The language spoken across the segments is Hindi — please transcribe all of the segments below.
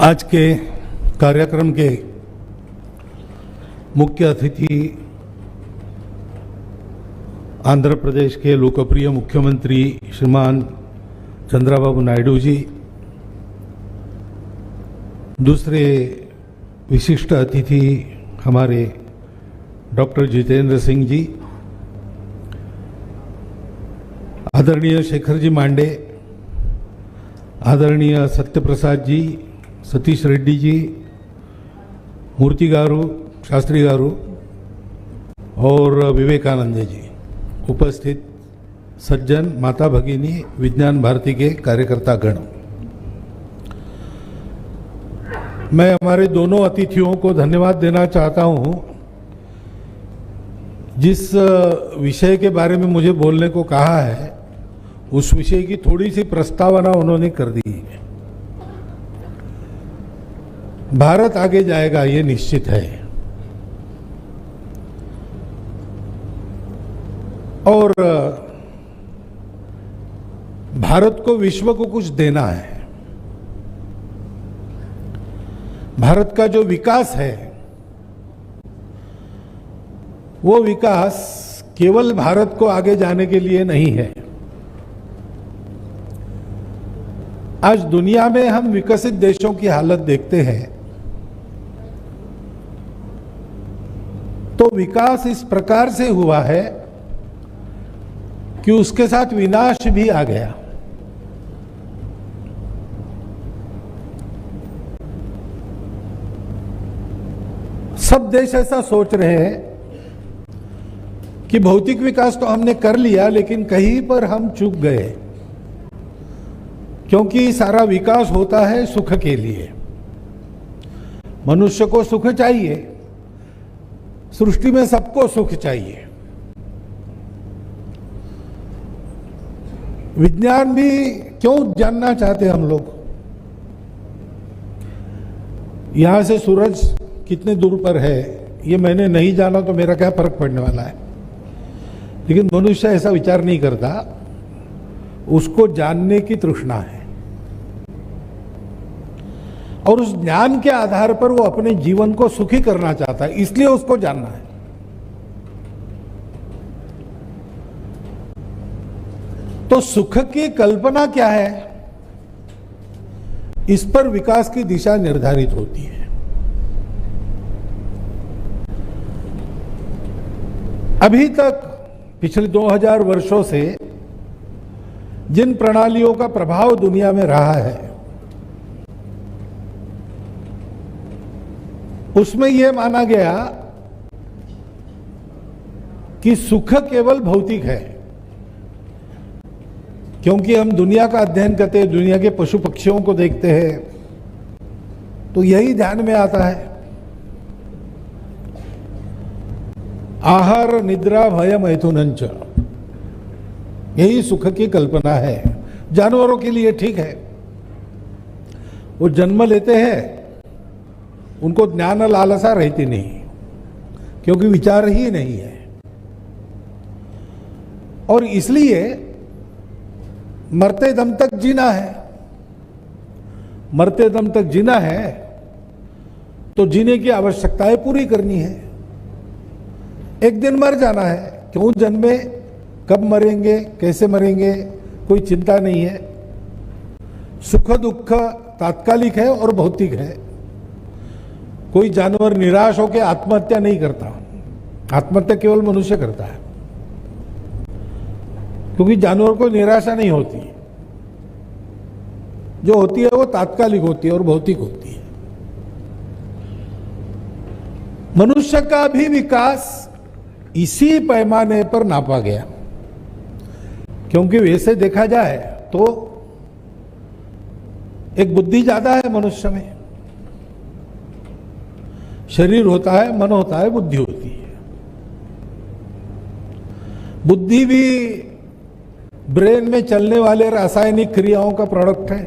आज के कार्यक्रम के मुख्य अतिथि आंध्र प्रदेश के लोकप्रिय मुख्यमंत्री श्रीमान चंद्रबाबू नायडू जी, दूसरे विशिष्ट अतिथि हमारे डॉक्टर जितेंद्र सिंह जी, आदरणीय शेखर जी मांडे, आदरणीय सत्यप्रसाद जी, सतीश रेड्डी जी, मूर्ति गारू, शास्त्री गारू और विवेकानंद जी, उपस्थित सज्जन, माता भगिनी, विज्ञान भारती के कार्यकर्ता गण, मैं हमारे दोनों अतिथियों को धन्यवाद देना चाहता हूं। जिस विषय के बारे में मुझे बोलने को कहा है उस विषय की थोड़ी सी प्रस्तावना उन्होंने कर दी है। भारत आगे जाएगा, ये निश्चित है, और भारत को विश्व को कुछ देना है। भारत का जो विकास है वो विकास केवल भारत को आगे जाने के लिए नहीं है। आज दुनिया में हम विकसित देशों की हालत देखते हैं तो विकास इस प्रकार से हुआ है कि उसके साथ विनाश भी आ गया। सब देश ऐसा सोच रहे हैं कि भौतिक विकास तो हमने कर लिया, लेकिन कहीं पर हम चूक गए, क्योंकि सारा विकास होता है सुख के लिए। मनुष्य को सुख चाहिए, सृष्टि में सबको सुख चाहिए। विज्ञान भी क्यों जानना चाहते हम लोग? यहां से सूरज कितने दूर पर है ये मैंने नहीं जाना तो मेरा क्या फर्क पड़ने वाला है, लेकिन मनुष्य ऐसा विचार नहीं करता, उसको जानने की तृष्णा है और उस ज्ञान के आधार पर वो अपने जीवन को सुखी करना चाहता है, इसलिए उसको जानना है। तो सुख की कल्पना क्या है, इस पर विकास की दिशा निर्धारित होती है। अभी तक पिछले 2000 वर्षों से जिन प्रणालियों का प्रभाव दुनिया में रहा है उसमें यह माना गया कि सुख केवल भौतिक है, क्योंकि हम दुनिया का अध्ययन करते हैं, दुनिया के पशु पक्षियों को देखते हैं तो यही ध्यान में आता है। आहार निद्रा भय मैथुनंच, यही सुख की कल्पना है। जानवरों के लिए ठीक है, वो जन्म लेते हैं, उनको ज्ञान लालसा रहती नहीं, क्योंकि विचार ही नहीं है, और इसलिए मरते दम तक जीना है। मरते दम तक जीना है तो जीने की आवश्यकताएं पूरी करनी है। एक दिन मर जाना है, क्यों जन्मे, कब मरेंगे, कैसे मरेंगे, कोई चिंता नहीं है। सुख दुख तात्कालिक है और भौतिक है। कोई जानवर निराश होकर आत्महत्या नहीं करता, आत्महत्या केवल मनुष्य करता है, क्योंकि जानवर को निराशा नहीं होती, जो होती है वो तात्कालिक होती है और भौतिक होती है। मनुष्य का भी विकास इसी पैमाने पर नापा गया, क्योंकि वैसे देखा जाए तो एक बुद्धि ज्यादा है मनुष्य में। शरीर होता है, मन होता है, बुद्धि होती है। बुद्धि भी ब्रेन में चलने वाले रासायनिक क्रियाओं का प्रोडक्ट है,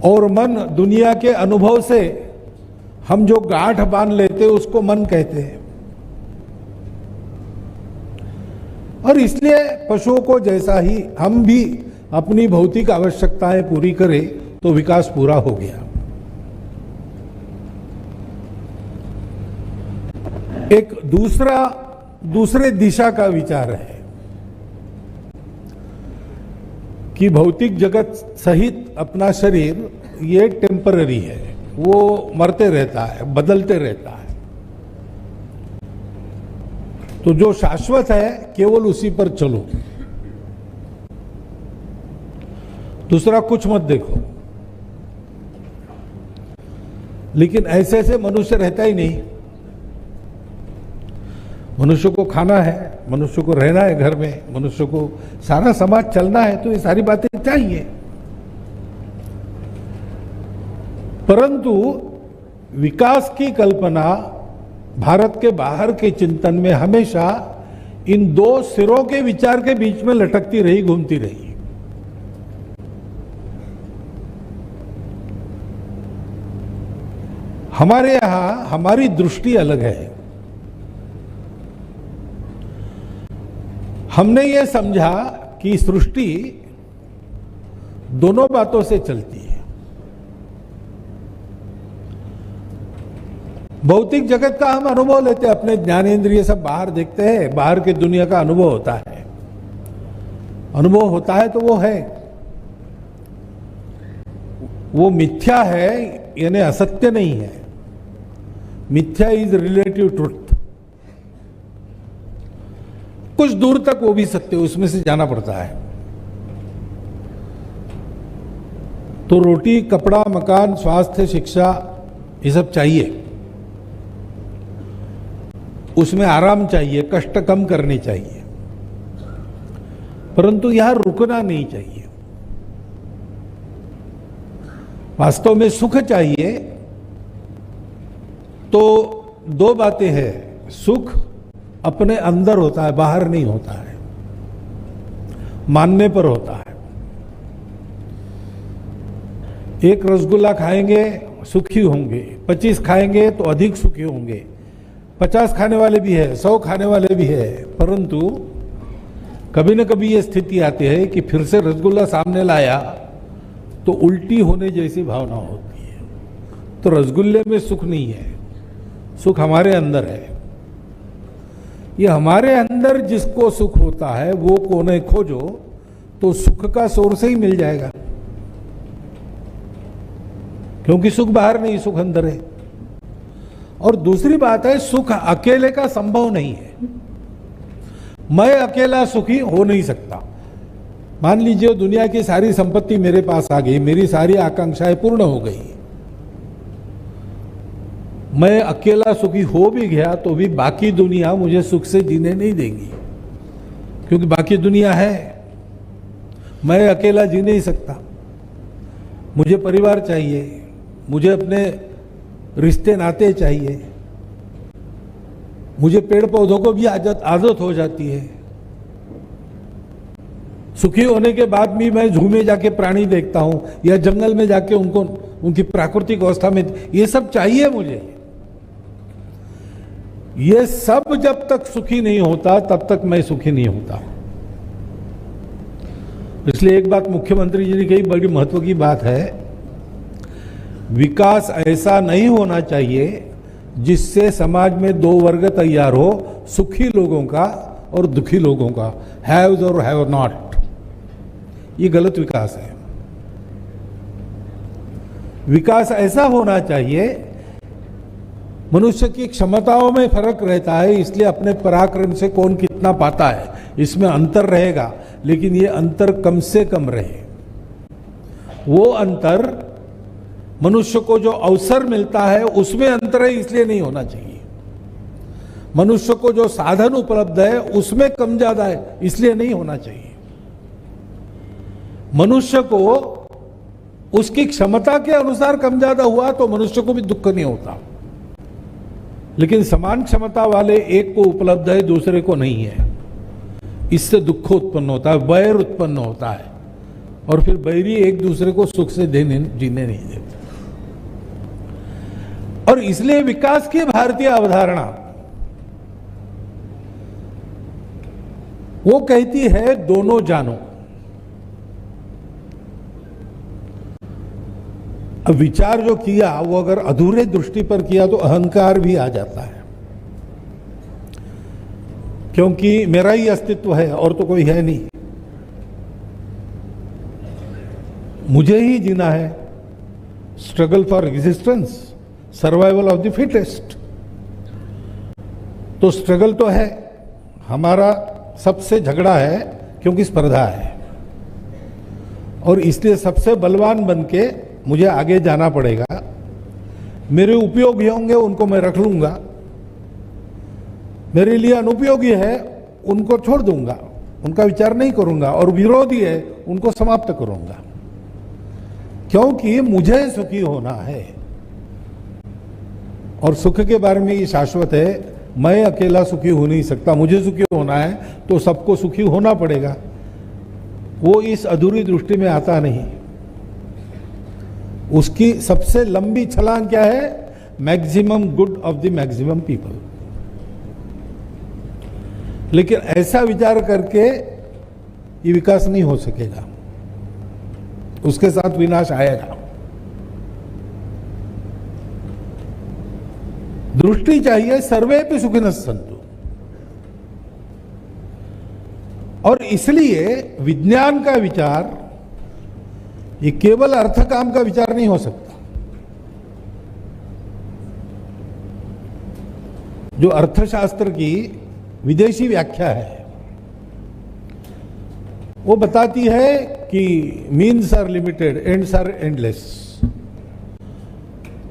और मन दुनिया के अनुभव से हम जो गांठ बांध लेते हैं उसको मन कहते हैं। और इसलिए पशुओं को जैसा ही हम भी अपनी भौतिक आवश्यकताएं पूरी करें, तो विकास पूरा हो गया। एक दूसरे दिशा का विचार है कि भौतिक जगत सहित अपना शरीर ये टेम्पररी है, वो मरते रहता है, बदलते रहता है। तो जो शाश्वत है केवल उसी पर चलो, दूसरा कुछ मत देखो। लेकिन ऐसे ऐसे मनुष्य रहता ही नहीं। मनुष्य को खाना है, मनुष्य को रहना है घर में, मनुष्य को सारा समाज चलना है, तो ये सारी बातें चाहिए। परंतु विकास की कल्पना भारत के बाहर के चिंतन में हमेशा इन दो सिरों के विचार के बीच में लटकती रही, घूमती रही। हमारे यहां हमारी दृष्टि अलग है। हमने ये समझा कि सृष्टि दोनों बातों से चलती है। भौतिक जगत का हम अनुभव लेते हैं, अपने ज्ञानेंद्रिय सब बाहर देखते हैं, बाहर की दुनिया का अनुभव होता है। अनुभव होता है तो वो है, वो मिथ्या है यानी असत्य नहीं है। मिथ्या इज रिलेटिव ट्रुथ। कुछ दूर तक वो भी सत्य, उसमें से जाना पड़ता है। तो रोटी, कपड़ा, मकान, स्वास्थ्य, शिक्षा, ये सब चाहिए। उसमें आराम चाहिए, कष्ट कम करने चाहिए, परंतु यहां रुकना नहीं चाहिए। वास्तव में सुख चाहिए तो दो बातें हैं। सुख अपने अंदर होता है, बाहर नहीं होता है, मानने पर होता है। एक रसगुल्ला खाएंगे सुखी होंगे, 25 खाएंगे तो अधिक सुखी होंगे, 50 खाने वाले भी है, 100 खाने वाले भी है। परंतु कभी न कभी ये स्थिति आती है कि फिर से रसगुल्ला सामने लाया तो उल्टी होने जैसी भावना होती है। तो रसगुल्ले में सुख नहीं है, सुख हमारे अंदर है। ये हमारे अंदर जिसको सुख होता है वो कोने खोजो तो सुख का सोर्स ही मिल जाएगा, क्योंकि सुख बाहर नहीं, सुख अंदर है। और दूसरी बात है, सुख अकेले का संभव नहीं है। मैं अकेला सुखी हो नहीं सकता। मान लीजिए दुनिया की सारी संपत्ति मेरे पास आ गई, मेरी सारी आकांक्षाएं पूर्ण हो गई, मैं अकेला सुखी हो भी गया तो भी बाकी दुनिया मुझे सुख से जीने नहीं देगी, क्योंकि बाकी दुनिया है। मैं अकेला जी नहीं सकता, मुझे परिवार चाहिए, मुझे अपने रिश्ते नाते चाहिए, मुझे पेड़ पौधों को भी आदत हो जाती है। सुखी होने के बाद भी मैं जू में जाके प्राणी देखता हूं या जंगल में जाके उनको उनकी प्राकृतिक अवस्था में, ये सब चाहिए मुझे। ये सब जब तक सुखी नहीं होता तब तक मैं सुखी नहीं होता। इसलिए एक बात मुख्यमंत्री जी ने कही, बड़ी महत्व की बात है, विकास ऐसा नहीं होना चाहिए जिससे समाज में दो वर्ग तैयार हो, सुखी लोगों का और दुखी लोगों का, हैव्स और हैव नॉट। ये गलत विकास है। विकास ऐसा होना चाहिए, मनुष्य की क्षमताओं में फर्क रहता है, इसलिए अपने पराक्रम से कौन कितना पाता है इसमें अंतर रहेगा, लेकिन ये अंतर कम से कम रहे। वो अंतर मनुष्य को जो अवसर मिलता है उसमें अंतर है, इसलिए नहीं होना चाहिए। मनुष्य को जो साधन उपलब्ध है उसमें कम ज्यादा है, इसलिए नहीं होना चाहिए। मनुष्य को उसकी क्षमता के अनुसार कम ज्यादा हुआ तो मनुष्य को भी दुख नहीं होता, लेकिन समान क्षमता वाले एक को उपलब्ध है, दूसरे को नहीं है, इससे दुख उत्पन्न होता है, वैर उत्पन्न होता है, और फिर बैरी एक दूसरे को सुख से जीने नहीं देते। और इसलिए विकास की भारतीय अवधारणा वो कहती है दोनों जानो। अब विचार जो किया वो अगर अधूरे दृष्टि पर किया तो अहंकार भी आ जाता है, क्योंकि मेरा ही अस्तित्व है और तो कोई है नहीं, मुझे ही जीना है। Struggle for existence, survival of the fittest. तो स्ट्रगल तो है, हमारा सबसे झगड़ा है क्योंकि स्पर्धा है, और इसलिए सबसे बलवान बन के मुझे आगे जाना पड़ेगा। मेरे उपयोगी होंगे उनको मैं रख लूंगा, मेरे लिए अनुपयोगी है उनको छोड़ दूंगा, उनका विचार नहीं करूंगा, और विरोधी है उनको समाप्त करूंगा, क्योंकि मुझे सुखी होना है। और सुख के बारे में ये शाश्वत है, मैं अकेला सुखी हो नहीं सकता, मुझे सुखी होना है तो सबको सुखी होना पड़ेगा। वो इस अधूरी दृष्टि में आता नहीं। उसकी सबसे लंबी छलांग क्या है? Maximum good of the maximum people. लेकिन ऐसा विचार करके ये विकास नहीं हो सकेगा, उसके साथ विनाश आएगा। दृष्टि चाहिए सर्वे पे सुखिनः सन्तु। और इसलिए विज्ञान का विचार ये केवल अर्थ काम का विचार नहीं हो सकता। जो अर्थशास्त्र की विदेशी व्याख्या है वो बताती है कि means are limited, ends are endless.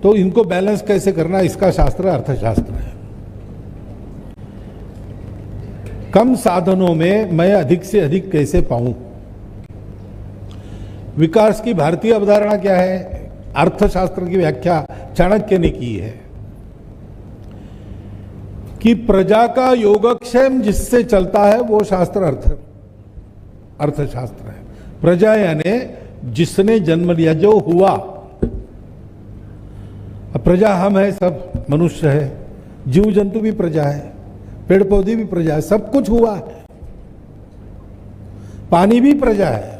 तो इनको बैलेंस कैसे करना, इसका शास्त्र अर्थशास्त्र है। कम साधनों में मैं अधिक से अधिक कैसे पाऊं। विकास की भारतीय अवधारणा क्या है? अर्थशास्त्र की व्याख्या चाणक्य ने की है कि प्रजा का योगक्षेम जिससे चलता है वो शास्त्र अर्थशास्त्र है। प्रजा यानी जिसने जन्म लिया, जो हुआ। अब प्रजा हम है, सब मनुष्य है, जीव जंतु भी प्रजा है, पेड़ पौधे भी प्रजा है, सब कुछ हुआ है। पानी भी प्रजा है,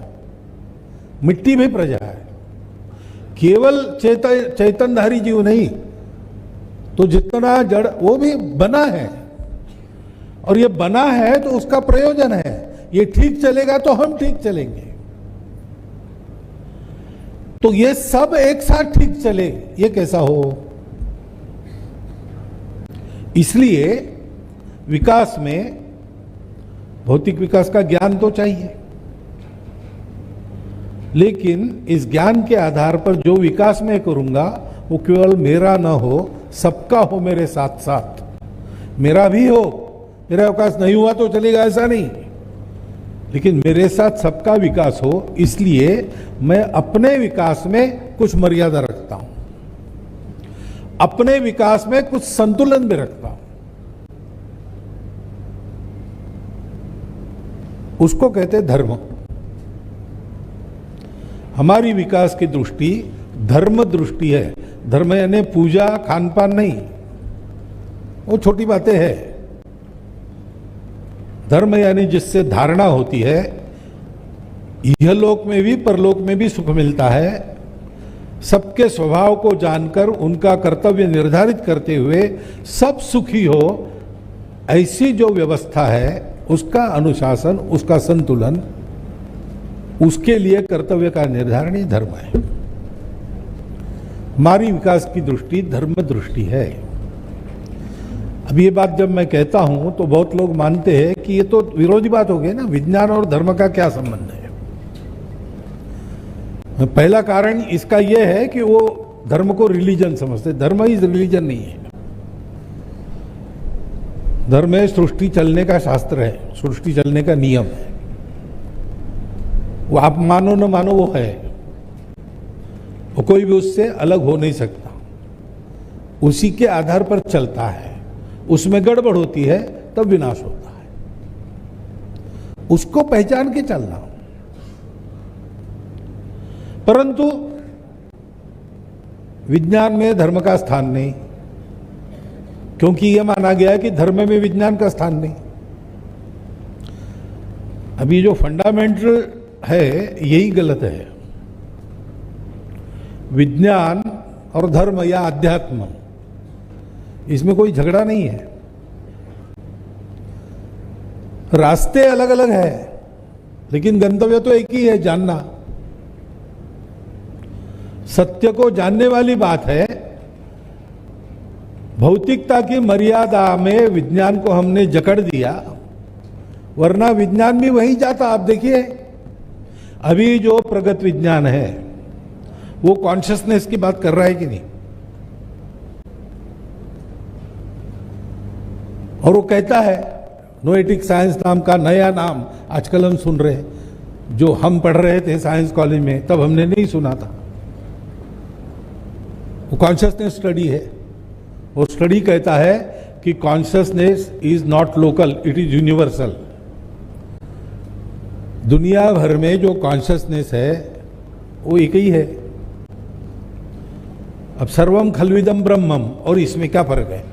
मिट्टी भी प्रजा है। केवल चैतन्यधारी जीव नहीं, तो जितना जड़ वो भी बना है, और ये बना है तो उसका प्रयोजन है। ये ठीक चलेगा तो हम ठीक चलेंगे। तो ये सब एक साथ ठीक चले, ये कैसा हो? इसलिए विकास में भौतिक विकास का ज्ञान तो चाहिए, लेकिन इस ज्ञान के आधार पर जो विकास मैं करूंगा वो केवल मेरा ना हो, सबका हो मेरे साथ साथ। मेरा भी हो, मेरा विकास नहीं हुआ तो चलेगा ऐसा नहीं, लेकिन मेरे साथ सबका विकास हो। इसलिए मैं अपने विकास में कुछ मर्यादा रखता हूं, अपने विकास में कुछ संतुलन भी रखता हूं। उसको कहते धर्म। हमारी विकास की दृष्टि धर्म दृष्टि है। धर्म यानी पूजा खान पान नहीं, वो छोटी बातें हैं। धर्म यानी जिससे धारणा होती है इहलोक में भी परलोक में भी सुख मिलता है। सबके स्वभाव को जानकर उनका कर्तव्य निर्धारित करते हुए सब सुखी हो, ऐसी जो व्यवस्था है उसका अनुशासन, उसका संतुलन, उसके लिए कर्तव्य का निर्धारण ही धर्म है। हमारी विकास की दृष्टि धर्म दृष्टि है। अब ये बात जब मैं कहता हूं तो बहुत लोग मानते हैं कि ये तो विरोधी बात हो गई ना, विज्ञान और धर्म का क्या संबंध है। पहला कारण इसका यह है कि वो धर्म को रिलीजन समझते। धर्म ही रिलीजन नहीं है। धर्म है सृष्टि चलने का शास्त्र है, सृष्टि चलने का नियम है। वो आप मानो न मानो वो है, वो कोई भी उससे अलग हो नहीं सकता, उसी के आधार पर चलता है। उसमें गड़बड़ होती है तब विनाश होता है। उसको पहचान के चलना। परंतु विज्ञान में धर्म का स्थान नहीं, क्योंकि यह माना गया है कि धर्म में विज्ञान का स्थान नहीं। अभी जो फंडामेंटल है यही गलत है। विज्ञान और धर्म या अध्यात्म, इसमें कोई झगड़ा नहीं है। रास्ते अलग अलग है, लेकिन गंतव्य तो एक ही है, जानना। सत्य को जानने वाली बात है। भौतिकता की मर्यादा में विज्ञान को हमने जकड़ दिया, वरना विज्ञान भी वहीं जाता। आप देखिए, अभी जो प्रगत विज्ञान है वो कॉन्शियसनेस की बात कर रहा है कि नहीं? और वो कहता है, नोएटिक साइंस नाम का नया नाम आजकल हम सुन रहे हैं। जो हम पढ़ रहे थे साइंस कॉलेज में, तब हमने नहीं सुना था। वो कॉन्शियसनेस स्टडी है। वो स्टडी कहता है कि consciousness is not local, it is universal. दुनिया भर में जो कॉन्शियसनेस है वो एक ही है। अब सर्वम खल्विदम ब्रह्मम, और इसमें क्या फर्क है?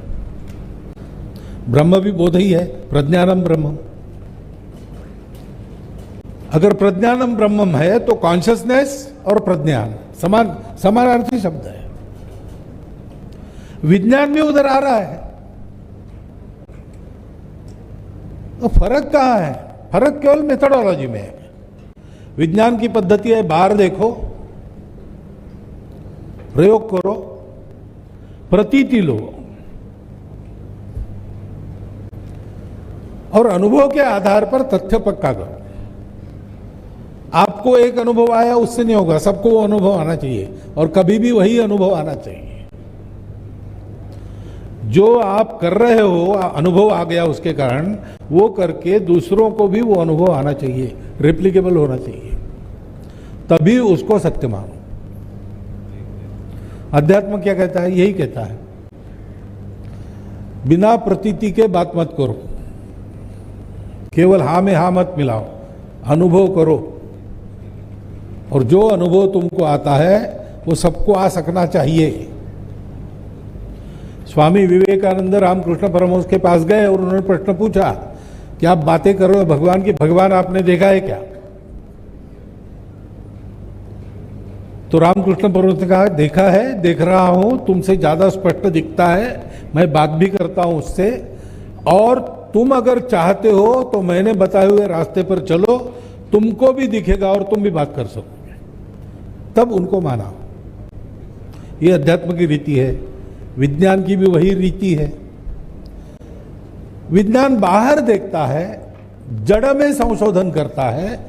ब्रह्म भी बोध ही है, प्रज्ञानम ब्रह्मम। अगर प्रज्ञानम ब्रह्मम है तो कॉन्शियसनेस और प्रज्ञान समानार्थी शब्द है। विज्ञान भी उधर आ रहा है, तो फर्क कहां है? फर्क केवल मेथोडोलॉजी में है। विज्ञान की पद्धति है, बाहर देखो, प्रयोग करो, प्रतीति लो, और अनुभव के आधार पर तथ्य पक्का करो। आपको एक अनुभव आया, उससे नहीं होगा, सबको वो अनुभव आना चाहिए, और कभी भी वही अनुभव आना चाहिए। जो आप कर रहे हो, अनुभव आ गया उसके कारण, वो करके दूसरों को भी वो अनुभव आना चाहिए, रेप्लिकेबल होना चाहिए, तभी उसको सत्य मानो। अध्यात्म क्या कहता है? यही कहता है, बिना प्रतीति के बात मत करो, केवल हाँ में हाँ मत मिलाओ, अनुभव करो, और जो अनुभव तुमको आता है वो सबको आ सकना चाहिए। स्वामी विवेकानंद रामकृष्ण परमहंस के पास गए और उन्होंने प्रश्न पूछा कि आप बातें कर रहे हो भगवान की, भगवान आपने देखा है क्या? तो रामकृष्ण परमहंस ने कहा, देखा है, देख रहा हूं, तुमसे ज्यादा स्पष्ट दिखता है, मैं बात भी करता हूं उससे, और तुम अगर चाहते हो तो मैंने बताए हुए रास्ते पर चलो, तुमको भी दिखेगा और तुम भी बात कर सकोगे। तब उनको माना। ये अध्यात्म की रीति है। विज्ञान की भी वही रीति है। विज्ञान बाहर देखता है, जड़ में संशोधन करता है,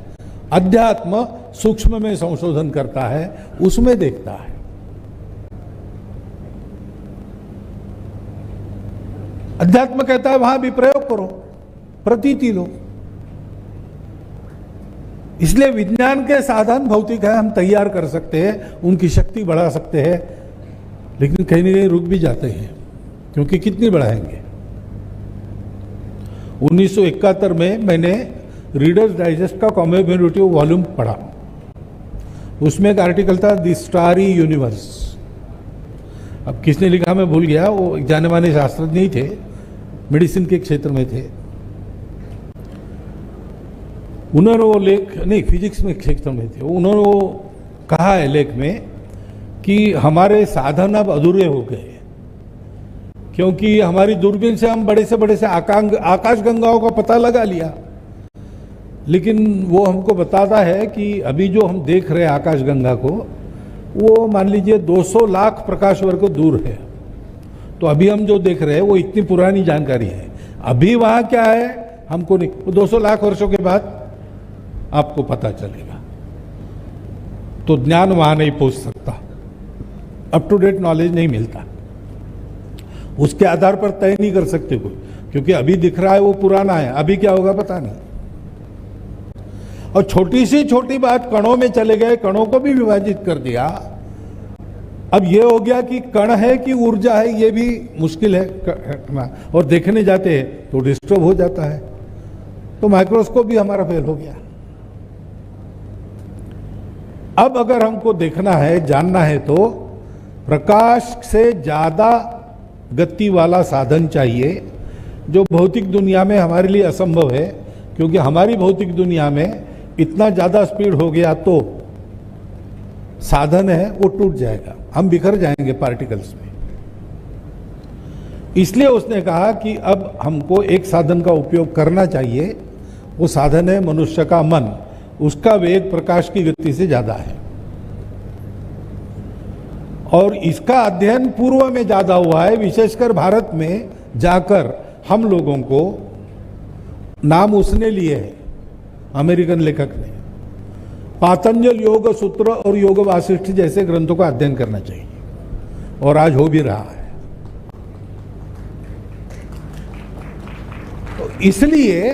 अध्यात्म सूक्ष्म में संशोधन करता है, उसमें देखता है। अध्यात्म कहता है वहां भी प्रयोग करो, प्रतीति लो। इसलिए विज्ञान के साधन भौतिक है, हम तैयार कर सकते हैं, उनकी शक्ति बढ़ा सकते हैं, लेकिन कहीं ना कहीं रुक भी जाते हैं, क्योंकि कितनी बढ़ाएंगे। 1971 में मैंने रीडर्स डाइजेस्ट का कॉमेमोरेटिव वॉल्यूम पढ़ा। उसमें एक आर्टिकल था, द स्टारी यूनिवर्स। अब किसने लिखा मैं भूल गया, वो एक जाने माने शास्त्रज्ञ ही थे, मेडिसिन के क्षेत्र में थे। उन्होंने वो लेख, नहीं फिजिक्स में क्षेत्र में थे, उन्होंने वो कहा है लेख में कि हमारे साधन अब अधूरे हो गए, क्योंकि हमारी दूरबीन से हम बड़े से आकाश गंगाओं का पता लगा लिया, लेकिन वो हमको बताता है कि अभी जो हम देख रहे हैं आकाश गंगा को, वो मान लीजिए 200 लाख प्रकाश वर्ष दूर है। तो अभी हम जो देख रहे हैं वो इतनी पुरानी जानकारी है। अभी वहां क्या है हमको नहीं, वो 200 लाख वर्षों के बाद आपको पता चलेगा। तो ज्ञान वहां नहीं पहुंच सकता, अप टू डेट नॉलेज नहीं मिलता, उसके आधार पर तय नहीं कर सकते कोई, क्योंकि अभी दिख रहा है वो पुराना है, अभी क्या होगा पता नहीं। और छोटी से छोटी बात, कणों में चले गए, कणों को भी विभाजित कर दिया। अब ये हो गया कि कण है कि ऊर्जा है, ये भी मुश्किल है, और देखने जाते हैं तो डिस्टर्ब हो जाता है। तो माइक्रोस्कोप भी हमारा फेल हो गया। अब अगर हमको देखना है, जानना है, तो प्रकाश से ज्यादा गति वाला साधन चाहिए, जो भौतिक दुनिया में हमारे लिए असंभव है, क्योंकि हमारी भौतिक दुनिया में इतना ज्यादा स्पीड हो गया तो साधन है वो टूट जाएगा, हम बिखर जाएंगे पार्टिकल्स में। इसलिए उसने कहा कि अब हमको एक साधन का उपयोग करना चाहिए, वो साधन है मनुष्य का मन। उसका वेग प्रकाश की गति से ज्यादा है और इसका अध्ययन पूर्व में ज्यादा हुआ है, विशेषकर भारत में जाकर हम लोगों को नाम उसने लिए है, अमेरिकन लेखक ने। पातंजल योग सूत्र और योग वासिष्ठ जैसे ग्रंथों का अध्ययन करना चाहिए और आज हो भी रहा है। तो इसलिए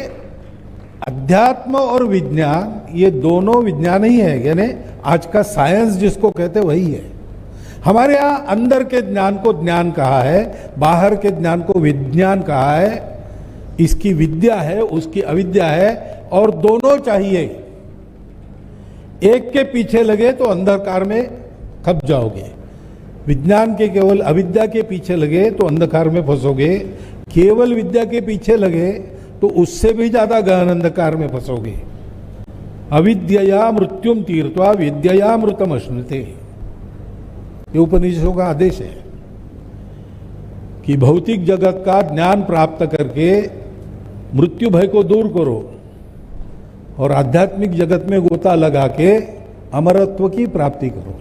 अध्यात्म और विज्ञान ये दोनों विज्ञान ही है, यानी आज का साइंस जिसको कहते वही है। हमारे यहां अंदर के ज्ञान को ज्ञान कहा है, बाहर के ज्ञान को विज्ञान कहा है। इसकी विद्या है, उसकी अविद्या है और दोनों चाहिए। एक के पीछे लगे तो अंधकार में खप जाओगे, विज्ञान के केवल अविद्या के पीछे लगे तो अंधकार में फंसोगे, केवल विद्या के पीछे लगे तो उससे भी ज्यादा गहन अंधकार में फंसोगे। अविद्यया मृत्युम तीर्थवा विद्यया मृतम अश्नुते, ये उपनिषदों का आदेश है कि भौतिक जगत का ज्ञान प्राप्त करके मृत्यु भय को दूर करो और आध्यात्मिक जगत में गोता लगा के अमरत्व की प्राप्ति करो।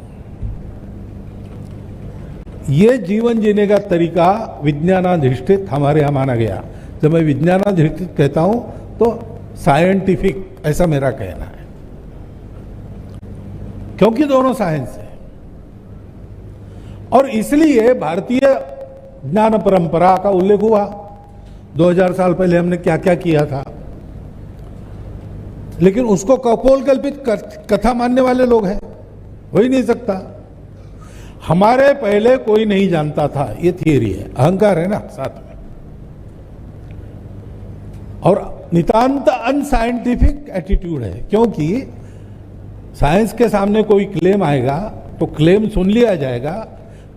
ये जीवन जीने का तरीका विज्ञानाधिष्ठित हमारे यहां माना गया। जब मैं विज्ञानाधिष्ठित कहता हूं तो साइंटिफिक, ऐसा मेरा कहना है, क्योंकि दोनों साइंस है। और इसलिए भारतीय ज्ञान परंपरा का उल्लेख हुआ। 2000 साल पहले हमने क्या क्या किया था, लेकिन उसको कपोल कल्पित कथा मानने वाले लोग हैं, हो ही नहीं सकता। हमारे पहले कोई नहीं जानता था, ये थियरी है, अहंकार है ना साथ में। और नितांत अनसाइंटिफिक एटीट्यूड है, क्योंकि साइंस के सामने कोई क्लेम आएगा तो क्लेम सुन लिया जाएगा,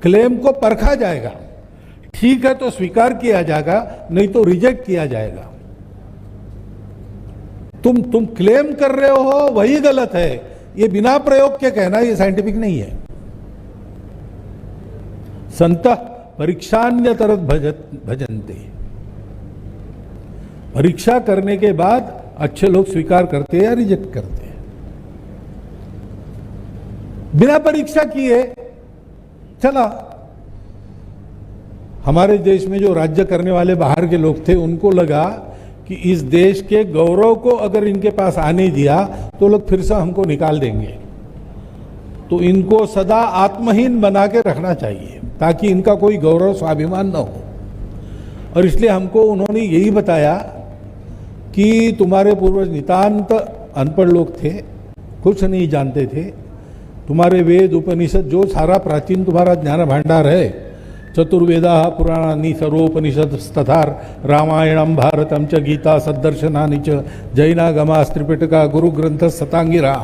क्लेम को परखा जाएगा, ठीक है तो स्वीकार किया जाएगा, नहीं तो रिजेक्ट किया जाएगा। तुम क्लेम कर रहे हो वही गलत है, ये बिना प्रयोग के कहना ये साइंटिफिक नहीं है। संतः परीक्षान्यतरत भजन्ते, परीक्षा करने के बाद अच्छे लोग स्वीकार करते हैं या रिजेक्ट करते हैं। बिना परीक्षा किए चला। हमारे देश में जो राज्य करने वाले बाहर के लोग थे, उनको लगा कि इस देश के गौरव को अगर इनके पास आने दिया तो लोग फिर से हमको निकाल देंगे, तो इनको सदा आत्महीन बना के रखना चाहिए ताकि इनका कोई गौरव स्वाभिमान न हो। और इसलिए हमको उन्होंने यही बताया कि तुम्हारे पूर्वज नितांत अनपढ़ लोग थे, कुछ नहीं जानते थे। तुम्हारे वेद उपनिषद जो सारा प्राचीन तुम्हारा ज्ञान भांडार है, चतुर्वेदा पुराणानि सर्वोपनिषदस्तथा रामायणम भारतम च गीता सद्दर्शनानि च जैनागमा त्रिपिटका गुरु ग्रंथ सतांगिरा,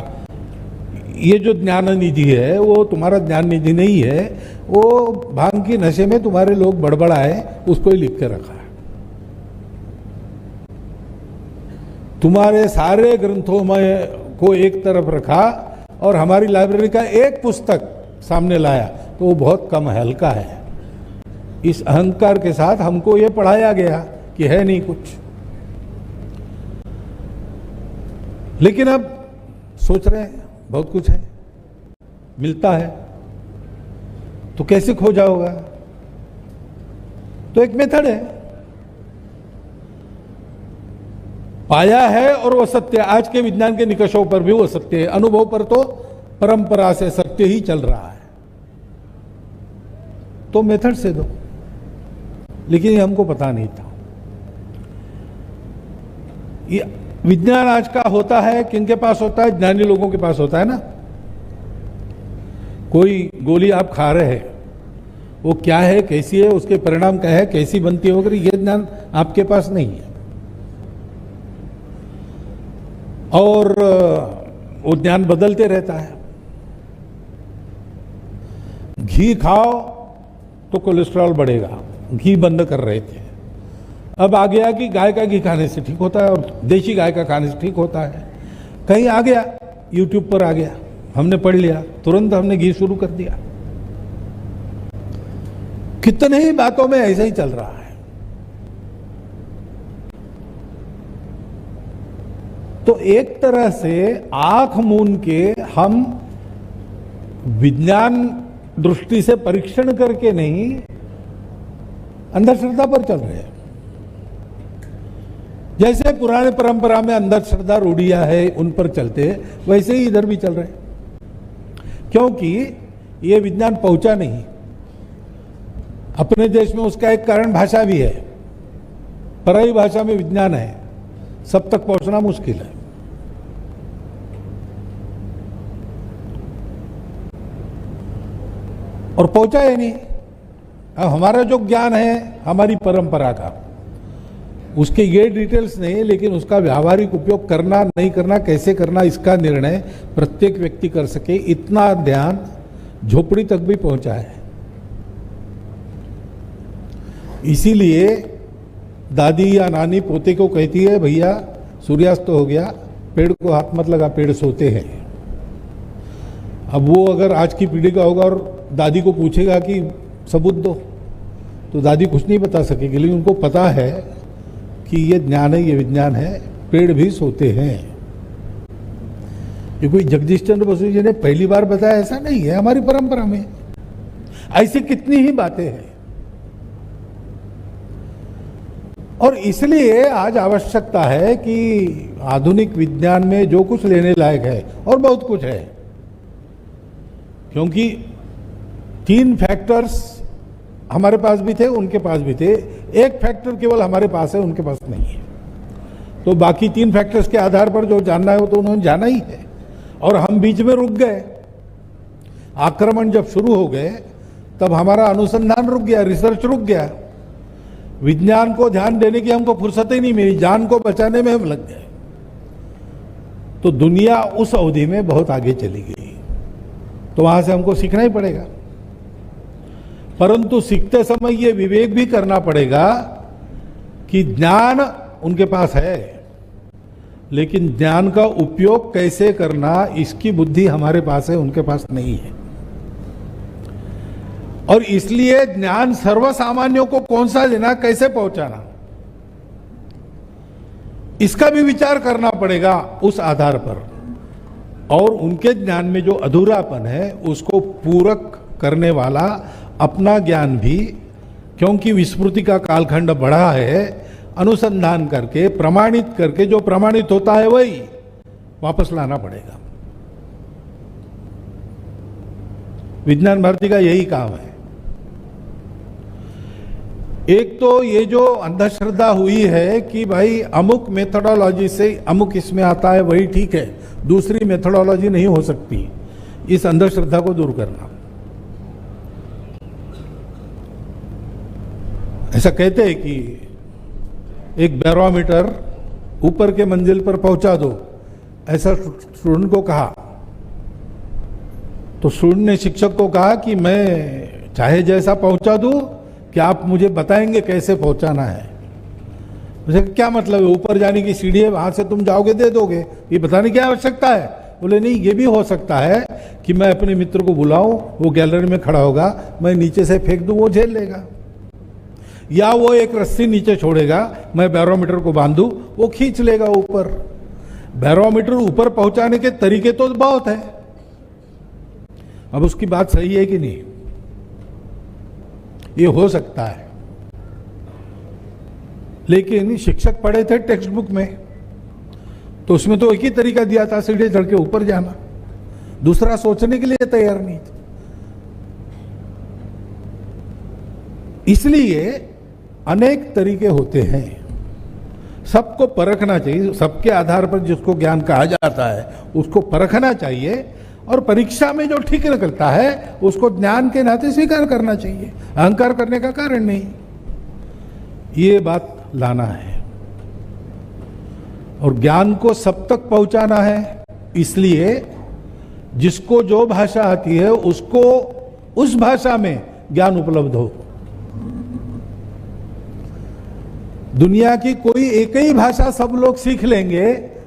ये जो ज्ञान निधि है वो तुम्हारा ज्ञान निधि नहीं है, वो भांग की नशे में तुम्हारे लोग बड़बड़ाए उसको ही लिख के रखा है। तुम्हारे सारे ग्रंथों में को एक तरफ रखा और हमारी लाइब्रेरी का एक पुस्तक सामने लाया तो वो बहुत कम है, हल्का है। इस अहंकार के साथ हमको ये पढ़ाया गया कि है नहीं कुछ। लेकिन अब सोच रहे हैं बहुत कुछ है, मिलता है, तो कैसे खो जाओगा? तो एक मेथड है, पाया है और वो सत्य। आज के विज्ञान के निकषों पर भी वो सत्य है, अनुभव पर तो परंपरा से सत्य ही चल रहा है। तो मेथड से दो, लेकिन ये हमको पता नहीं था। ये विज्ञान आज का होता है, किनके पास होता है? ज्ञानी लोगों के पास होता है ना। कोई गोली आप खा रहे हैं, वो क्या है, कैसी है, उसके परिणाम क्या है, कैसी बनती है वगैरह, ये ज्ञान आपके पास नहीं है। और वो ज्ञान बदलते रहता है। घी खाओ तो कोलेस्ट्रॉल बढ़ेगा, घी बंद कर रहे थे। अब आ गया कि गाय का घी खाने से ठीक होता है और देशी गाय का खाने से ठीक होता है। कहीं आ गया, यूट्यूब पर आ गया, हमने पढ़ लिया, तुरंत हमने घी शुरू कर दिया। कितने ही बातों में ऐसा ही चल रहा है। तो एक तरह से आंख मूंद के हम विज्ञान दृष्टि से परीक्षण करके नहीं, अंधश्रद्धा पर चल रहे हैं। जैसे पुराने परंपरा में अंधश्रद्धा रूढ़ियां है, उन पर चलते, वैसे ही इधर भी चल रहे हैं। क्योंकि ये विज्ञान पहुंचा नहीं। अपने देश में उसका एक कारण भाषा भी है। पराई भाषा में विज्ञान है, सब तक पहुंचना मुश्किल है। और पहुंचा ही नहीं। अब हमारा जो ज्ञान है हमारी परंपरा का, उसके ये डिटेल्स नहीं, लेकिन उसका व्यावहारिक उपयोग करना नहीं करना, कैसे करना, इसका निर्णय प्रत्येक व्यक्ति कर सके, इतना ध्यान झोपड़ी तक भी पहुंचा है। इसीलिए दादी या नानी पोते को कहती है, भैया सूर्यास्त हो गया, पेड़ को हाथ मत लगा, पेड़ सोते हैं। अब वो अगर आज की पीढ़ी का होगा और दादी को पूछेगा कि सबूत दो, तो दादी कुछ नहीं बता सकेगी, लेकिन उनको पता है कि ये ज्ञान है, ये विज्ञान है, पेड़ भी सोते हैं। ये कोई जगदीश चंद्र बसु जी ने पहली बार बताया ऐसा नहीं है, हमारी परंपरा में ऐसी कितनी ही बातें हैं। और इसलिए आज आवश्यकता है कि आधुनिक विज्ञान में जो कुछ लेने लायक है, और बहुत कुछ है, क्योंकि 3 फैक्टर्स हमारे पास भी थे, उनके पास भी थे। एक फैक्टर केवल हमारे पास है, उनके पास नहीं है। तो बाकी 3 फैक्टर्स के आधार पर जो जानना है वो तो उन्होंने जाना ही है। और हम बीच में रुक गए। आक्रमण जब शुरू हो गए तब हमारा अनुसंधान रुक गया, रिसर्च रुक गया। विज्ञान को ध्यान देने की हमको फुर्सत ही नहीं मिली, जान को बचाने में हम लग गए। तो दुनिया उस अवधि में बहुत आगे चली गई। तो वहां से हमको सीखना ही पड़ेगा, परंतु सीखते समय ये विवेक भी करना पड़ेगा कि ज्ञान उनके पास है, लेकिन ज्ञान का उपयोग कैसे करना, इसकी बुद्धि हमारे पास है, उनके पास नहीं है। और इसलिए ज्ञान सर्वसामान्यों को कौन सा लेना, कैसे पहुंचाना, इसका भी विचार करना पड़ेगा उस आधार पर। और उनके ज्ञान में जो अधूरापन है उसको पूरक करने वाला अपना ज्ञान भी, क्योंकि विस्मृति का कालखंड बढ़ा है, अनुसंधान करके प्रमाणित करके, जो प्रमाणित होता है वही वापस लाना पड़ेगा। विज्ञान भारती का यही काम है। एक तो ये जो अंधश्रद्धा हुई है कि भाई अमुक मेथोडोलॉजी से अमुक इसमें आता है वही ठीक है, दूसरी मेथोडोलॉजी नहीं हो सकती, इस अंधश्रद्धा को दूर करना। ऐसा कहते हैं कि एक बैरोमीटर ऊपर के मंजिल पर पहुंचा दो, ऐसा स्टूडेंट को कहा। तो स्टूडेंट ने शिक्षक को कहा कि मैं चाहे जैसा पहुंचा दूं, क्या आप मुझे बताएंगे कैसे पहुंचाना है। मुझे क्या मतलब है, ऊपर जाने की सीढ़ी है, वहां से तुम जाओगे दे दोगे, ये बताने की आवश्यकता है। बोले नहीं, ये भी हो सकता है कि मैं अपने मित्र को बुलाऊं, वो गैलरी में खड़ा होगा, मैं नीचे से फेंक दूं, वो झेल लेगा, या वो एक रस्सी नीचे छोड़ेगा, मैं बैरोमीटर को बांधूं, वो खींच लेगा ऊपर। बैरोमीटर ऊपर पहुंचाने के तरीके तो बहुत है। अब उसकी बात सही है कि नहीं, ये हो सकता है। लेकिन शिक्षक पढ़े थे टेक्स्ट बुक में, तो उसमें तो एक ही तरीका दिया था, सीढ़ी चढ़ के ऊपर जाना, दूसरा सोचने के लिए तैयार नहीं था। इसलिए अनेक तरीके होते हैं, सबको परखना चाहिए। सबके आधार पर जिसको ज्ञान कहा जाता है उसको परखना चाहिए, और परीक्षा में जो ठीक निकलता है उसको ज्ञान के नाते स्वीकार करना चाहिए, अहंकार करने का कारण नहीं। ये बात लाना है। और ज्ञान को सब तक पहुंचाना है, इसलिए जिसको जो भाषा आती है उसको उस भाषा में ज्ञान उपलब्ध हो। दुनिया की कोई एक ही भाषा सब लोग सीख लेंगे,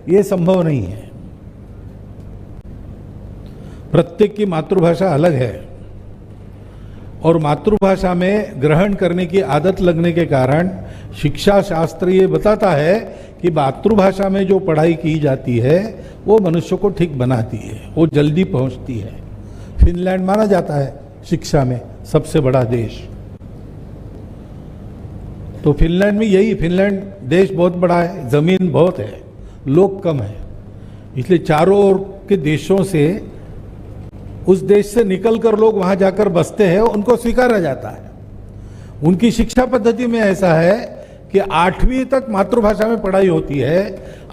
ये संभव नहीं है। प्रत्येक की मातृभाषा अलग है और मातृभाषा में ग्रहण करने की आदत लगने के कारण शिक्षा शास्त्र ये बताता है कि मातृभाषा में जो पढ़ाई की जाती है वो मनुष्य को ठीक बनाती है, वो जल्दी पहुंचती है। फिनलैंड माना जाता है शिक्षा में सबसे बड़ा देश, तो फिनलैंड में यही, फिनलैंड देश बहुत बड़ा है, जमीन बहुत है, लोग कम है, इसलिए चारों ओर के देशों से, उस देश से निकलकर लोग वहां जाकर बसते हैं, उनको स्वीकारा जाता है। उनकी शिक्षा पद्धति में ऐसा है कि 8वीं तक मातृभाषा में पढ़ाई होती है।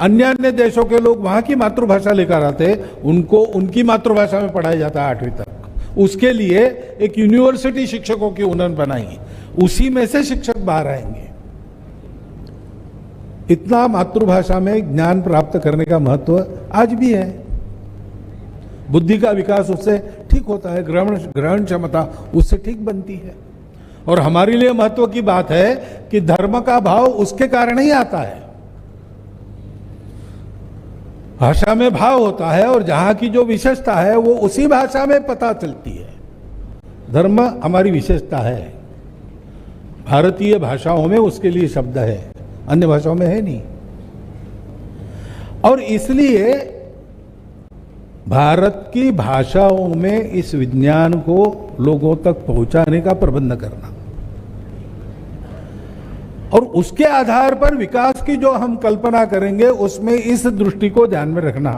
अन्य देशों के लोग वहां की मातृभाषा लेकर आते, उनको उनकी मातृभाषा में पढ़ाया जाता है 8वीं तक। उसके लिए एक यूनिवर्सिटी शिक्षकों की उन्होंने बनाई, उसी में से शिक्षक बाहर आएंगे। इतना मातृभाषा में ज्ञान प्राप्त करने का महत्व आज भी है। बुद्धि का विकास उससे ठीक होता है, ग्रहण क्षमता उससे ठीक बनती है। और हमारे लिए महत्व की बात है कि धर्म का भाव उसके कारण ही आता है। भाषा में भाव होता है और जहां की जो विशेषता है वो उसी भाषा में पता चलती है। धर्म हमारी विशेषता है, भारतीय भाषाओं में उसके लिए शब्द है, अन्य भाषाओं में है नहीं। और इसलिए भारत की भाषाओं में इस विज्ञान को लोगों तक पहुंचाने का प्रबंध करना और उसके आधार पर विकास की जो हम कल्पना करेंगे उसमें इस दृष्टि को ध्यान में रखना।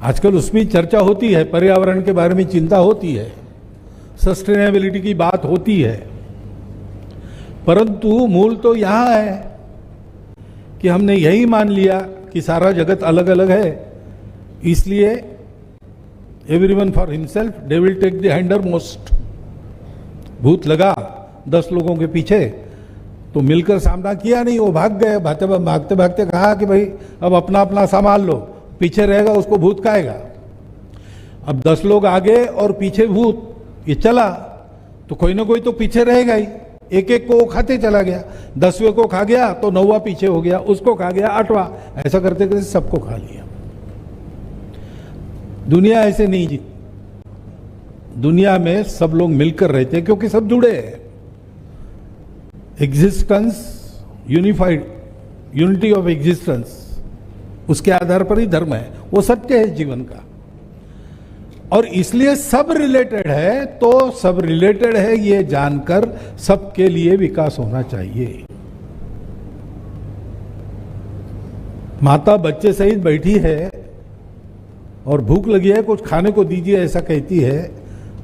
आजकल उसमें चर्चा होती है, पर्यावरण के बारे में चिंता होती है, सस्टेनेबिलिटी की बात होती है, परंतु मूल तो यहां है कि हमने यही मान लिया कि सारा जगत अलग अलग है, इसलिए everyone for himself, they will take the hindmost. भूत लगा 10 लोगों के पीछे तो मिलकर सामना किया नहीं, वो भाग गए, भागते भागते कहा कि भाई अब अपना अपना संभाल लो, पीछे रहेगा उसको भूत खाएगा। अब 10 लोग आगे और पीछे भूत, ये चला तो कोई ना कोई तो पीछे रहेगा ही, एक एक को खाते चला गया, 10वें को खा गया तो 9वां पीछे हो गया, उसको खा गया 8वां, ऐसा करते करते सबको खा लिया। दुनिया ऐसे नहीं जी, दुनिया में सब लोग मिलकर रहते हैं क्योंकि सब जुड़े हैं। Existence unified, unity of existence, उसके आधार पर ही धर्म है, वो सत्य है जीवन का। और इसलिए सब रिलेटेड है, तो सब रिलेटेड है ये जानकर सबके लिए विकास होना चाहिए। माता बच्चे सहित बैठी है और भूख लगी है, कुछ खाने को दीजिए ऐसा कहती है,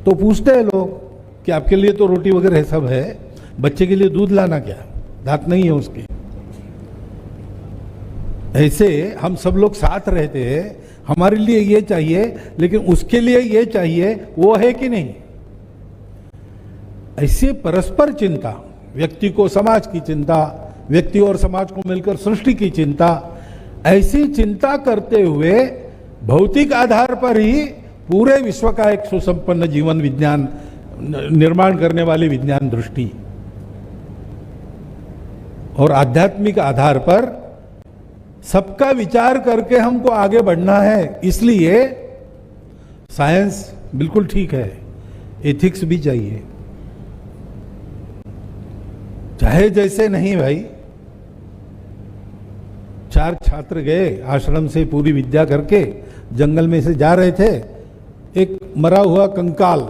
तो पूछते हैं लोग कि आपके लिए तो रोटी वगैरह सब है, बच्चे के लिए दूध लाना क्या, दांत नहीं है उसके। ऐसे हम सब लोग साथ रहते हैं, हमारे लिए ये चाहिए लेकिन उसके लिए ये चाहिए, वो है कि नहीं। ऐसे परस्पर चिंता, व्यक्ति को समाज की चिंता, व्यक्ति और समाज को मिलकर सृष्टि की चिंता, ऐसी चिंता करते हुए भौतिक आधार पर ही पूरे विश्व का एक सुसंपन्न जीवन विज्ञान निर्माण करने वाली विज्ञान दृष्टि और आध्यात्मिक आधार पर सबका विचार करके हमको आगे बढ़ना है। इसलिए साइंस बिल्कुल ठीक है, एथिक्स भी चाहिए, चाहे जैसे नहीं भाई। 4 छात्र गए आश्रम से पूरी विद्या करके, जंगल में से जा रहे थे, एक मरा हुआ कंकाल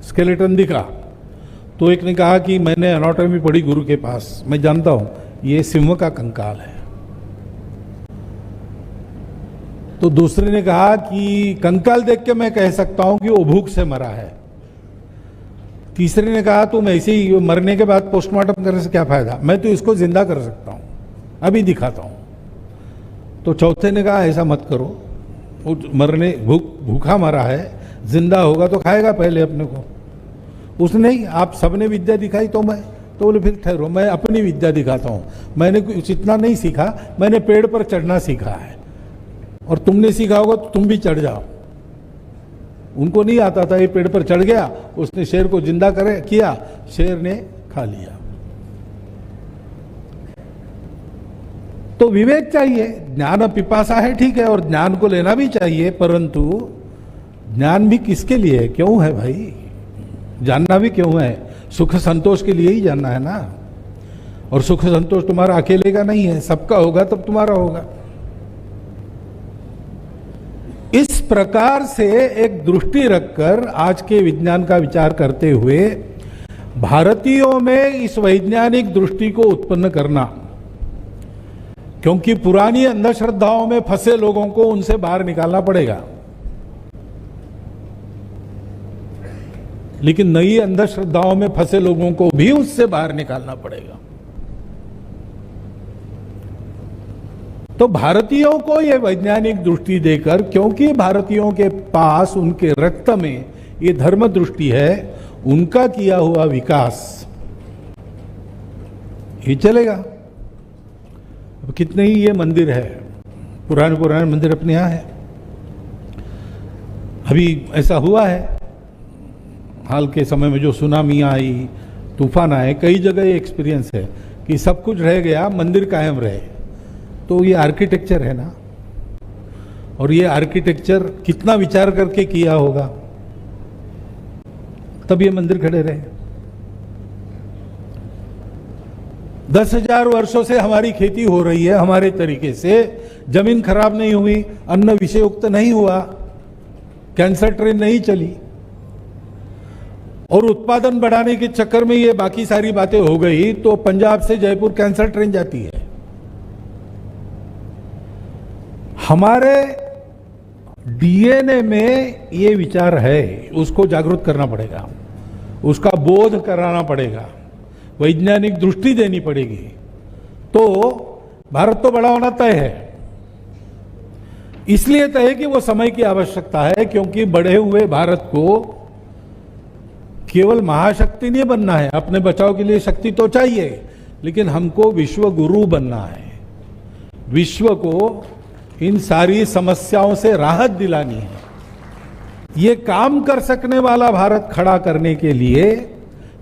स्केलेटन दिखा, तो एक ने कहा कि मैंने एनाटॉमी पढ़ी गुरु के पास, मैं जानता हूं ये सिंह का कंकाल है। तो दूसरे ने कहा कि कंकाल देख के मैं कह सकता हूं कि वो भूख से मरा है। तीसरे ने कहा तुम ऐसे ही मरने के बाद पोस्टमार्टम करने से क्या फायदा, मैं तो इसको जिंदा कर सकता हूं, अभी दिखाता हूं। तो चौथे ने कहा ऐसा मत करो, वो मरने भूखा मरा है, जिंदा होगा तो खाएगा पहले अपने को। उसने नहीं, आप सबने विद्या दिखाई तो मैं, तो बोले फिर ठहरो मैं अपनी विद्या दिखाता हूं, मैंने कुछ इतना नहीं सीखा, मैंने पेड़ पर चढ़ना सीखा है और तुमने सीखा होगा तो तुम भी चढ़ जाओ। उनको नहीं आता था, ये पेड़ पर चढ़ गया, उसने शेर को जिंदा किया, शेर ने खा लिया। तो विवेक चाहिए। ज्ञान पिपासा है, ठीक है, और ज्ञान को लेना भी चाहिए, परंतु ज्ञान भी किसके लिए है, क्यों है भाई? जानना भी क्यों है? सुख संतोष के लिए ही जानना है ना। और सुख संतोष तुम्हारा अकेले का नहीं है, सबका होगा तब तुम्हारा होगा। इस प्रकार से एक दृष्टि रखकर आज के विज्ञान का विचार करते हुए भारतीयों में इस वैज्ञानिक दृष्टि को उत्पन्न करना, क्योंकि पुरानी अंधश्रद्धाओं में फंसे लोगों को उनसे बाहर निकालना पड़ेगा, लेकिन नई अंधश्रद्धाओं में फंसे लोगों को भी उससे बाहर निकालना पड़ेगा। तो भारतीयों को यह वैज्ञानिक दृष्टि देकर, क्योंकि भारतीयों के पास उनके रक्त में ये धर्म दृष्टि है, उनका किया हुआ विकास ही चलेगा। अब कितने ही ये मंदिर है, पुराने पुराने मंदिर अपने यहां है। अभी ऐसा हुआ है हाल के समय में, जो सुनामी आई, तूफान आए, कई जगह ये एक्सपीरियंस है कि सब कुछ रह गया, मंदिर कायम रहे। तो ये आर्किटेक्चर है ना, और ये आर्किटेक्चर कितना विचार करके किया होगा, तब ये मंदिर खड़े रहे। 10,000 वर्षों से हमारी खेती हो रही है हमारे तरीके से, जमीन खराब नहीं हुई, अन्न विषयुक्त नहीं हुआ, कैंसर ट्रेन नहीं चली, और उत्पादन बढ़ाने के चक्कर में ये बाकी सारी बातें हो गई, तो पंजाब से जयपुर कैंसर ट्रेन जाती है। हमारे डीएनए में ये विचार है, उसको जागरूक करना पड़ेगा, उसका बोध कराना पड़ेगा, वैज्ञानिक दृष्टि देनी पड़ेगी। तो भारत तो बड़ा होना तय है, इसलिए तय है कि वो समय की आवश्यकता है, क्योंकि बढ़े हुए भारत को केवल महाशक्ति नहीं बनना है, अपने बचाव के लिए शक्ति तो चाहिए, लेकिन हमको विश्व गुरु बनना है। विश्व को इन सारी समस्याओं से राहत दिलानी है। ये काम कर सकने वाला भारत खड़ा करने के लिए,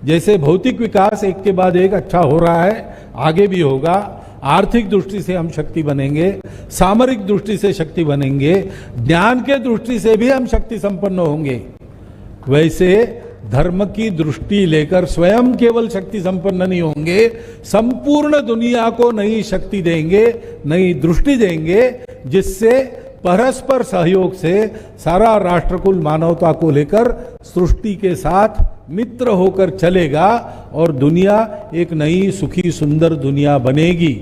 जैसे भौतिक विकास एक के बाद एक अच्छा हो रहा है, आगे भी होगा, आर्थिक दृष्टि से हम शक्ति बनेंगे, सामरिक दृष्टि से शक्ति बनेंगे, ज्ञान के दृष्टि से भी हम शक्ति संपन्न होंगे, वैसे धर्म की दृष्टि लेकर स्वयं केवल शक्ति संपन्न नहीं होंगे, संपूर्ण दुनिया को नई शक्ति देंगे, नई दृष्टि देंगे, जिससे परस्पर सहयोग से सारा राष्ट्रकुल मानवता को लेकर सृष्टि के साथ मित्र होकर चलेगा और दुनिया एक नई सुखी सुंदर दुनिया बनेगी।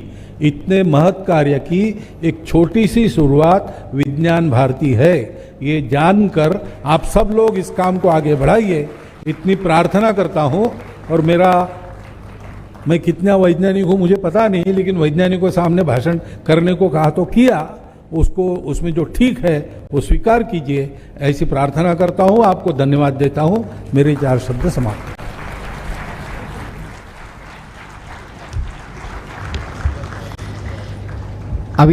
इतने महत् कार्य की एक छोटी सी शुरुआत विज्ञान भारती है। ये जानकर आप सब लोग इस काम को आगे बढ़ाइए, इतनी प्रार्थना करता हूं। और मैं कितना वैज्ञानिक हूं मुझे पता नहीं, लेकिन वैज्ञानिकों के सामने भाषण करने को कहा तो किया, उसको उसमें जो ठीक है वो स्वीकार कीजिए, ऐसी प्रार्थना करता हूं। आपको धन्यवाद देता हूं। मेरे 4 शब्द समाप्त।